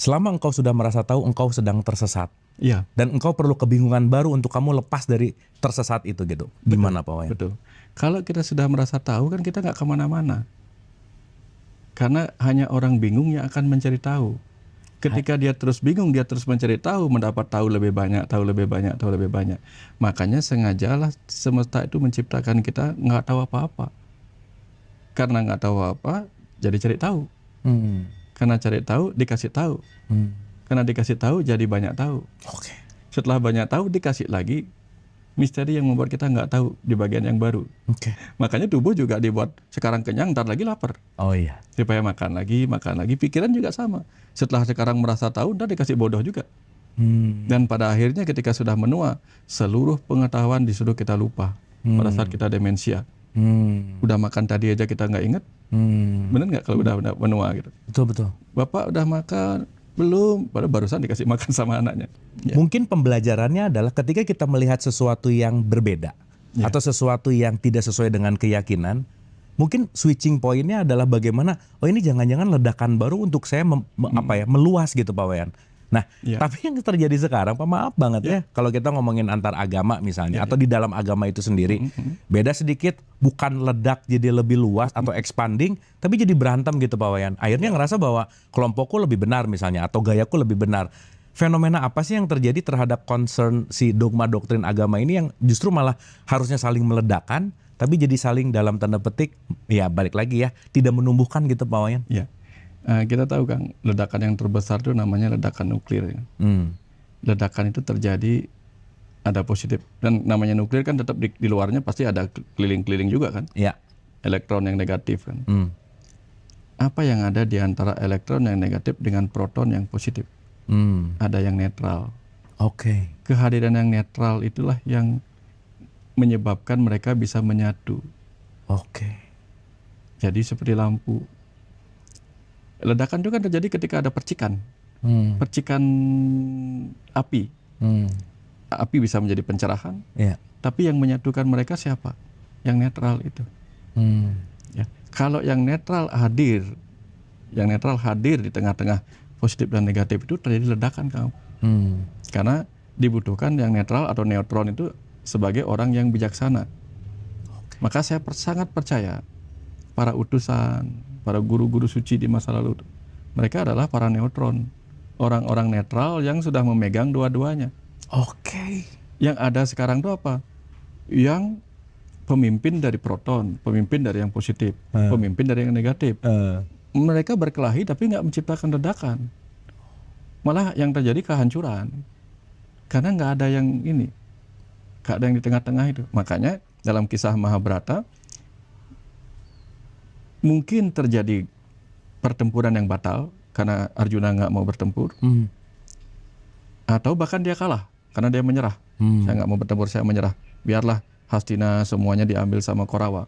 selama engkau sudah merasa tahu engkau sedang tersesat. Iya. Dan engkau perlu kebingungan baru untuk kamu lepas dari tersesat itu gitu. Gimana Pak Wayan? Betul. Kalau kita sudah merasa tahu kan kita nggak kemana-mana. Karena hanya orang bingung yang akan mencari tahu. Ketika dia terus bingung, dia terus mencari tahu, mendapat tahu lebih banyak, tahu lebih banyak, tahu lebih banyak. Makanya sengajalah semesta itu menciptakan kita nggak tahu apa-apa. Karena nggak tahu apa, jadi cari tahu. Karena cari tahu, dikasih tahu. Karena dikasih tahu, jadi banyak tahu. Oke. Setelah banyak tahu, dikasih lagi misteri yang membuat kita nggak tahu di bagian yang baru. Oke. Makanya tubuh juga dibuat sekarang kenyang, ntar lagi lapar. Oh iya. Supaya makan lagi, makan lagi. Pikiran juga sama. Setelah sekarang merasa tahu, ntar dikasih bodoh juga. Dan pada akhirnya ketika sudah menua, seluruh pengetahuan disuruh kita lupa pada saat kita demensia. Udah makan tadi aja kita nggak inget. Bener nggak kalau udah menua gitu? Betul. Bapak udah makan? Belum, padahal barusan dikasih makan sama anaknya. Ya. Mungkin pembelajarannya adalah ketika kita melihat sesuatu yang berbeda atau sesuatu yang tidak sesuai dengan keyakinan, mungkin switching pointnya adalah bagaimana, oh ini jangan-jangan ledakan baru untuk saya meluas gitu Pak Wayan. Nah, tapi yang terjadi sekarang, Pak, maaf banget ya, kalau kita ngomongin antar agama misalnya, atau di dalam agama itu sendiri, beda sedikit, bukan ledak jadi lebih luas atau expanding, tapi jadi berantem gitu Pak Wayan. Akhirnya ngerasa bahwa kelompokku lebih benar misalnya, atau gayaku lebih benar. Fenomena apa sih yang terjadi terhadap concern si dogma doktrin agama ini yang justru malah harusnya saling meledakkan, tapi jadi saling dalam tanda petik, ya balik lagi ya, tidak menumbuhkan gitu Pak Wayan? Iya. Kita tahu Kang, ledakan yang terbesar itu namanya ledakan nuklir. Ledakan itu terjadi ada positif, dan namanya nuklir kan tetap di luarnya pasti ada keliling-keliling juga kan? Iya. Elektron yang negatif kan? Apa yang ada di antara elektron yang negatif dengan proton yang positif? Ada yang netral. Oke. Kehadiran yang netral itulah yang menyebabkan mereka bisa menyatu. Oke. Jadi seperti lampu. Ledakan itu kan terjadi ketika ada percikan. Percikan api. Api bisa menjadi pencerahan. Tapi yang menyatukan mereka siapa? Yang netral itu. Ya. Kalau yang netral hadir di tengah-tengah positif dan negatif itu terjadi ledakan kamu. Karena dibutuhkan yang netral atau neutron itu sebagai orang yang bijaksana. Maka saya sangat percaya para utusan, para guru-guru suci di masa lalu, mereka adalah para neutron, orang-orang netral yang sudah memegang dua-duanya. Oke. Yang ada sekarang itu apa? Yang pemimpin dari proton, pemimpin dari yang positif, pemimpin dari yang negatif. Mereka berkelahi tapi nggak menciptakan ledakan. Malah yang terjadi kehancuran. Karena nggak ada yang ini, nggak ada yang di tengah-tengah itu. Makanya dalam kisah Mahabharata, mungkin terjadi pertempuran yang batal karena Arjuna nggak mau bertempur, atau bahkan dia kalah karena dia menyerah. Saya nggak mau bertempur, saya menyerah. Biarlah Hastina semuanya diambil sama Korawa.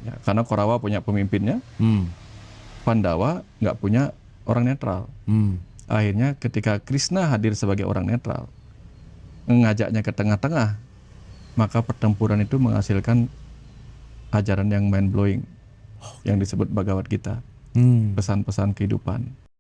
Ya, karena Korawa punya pemimpinnya, Pandawa nggak punya orang netral. Akhirnya ketika Krishna hadir sebagai orang netral, mengajaknya ke tengah-tengah, maka pertempuran itu menghasilkan ajaran yang mind blowing yang disebut Bhagavad Gita, pesan-pesan kehidupan.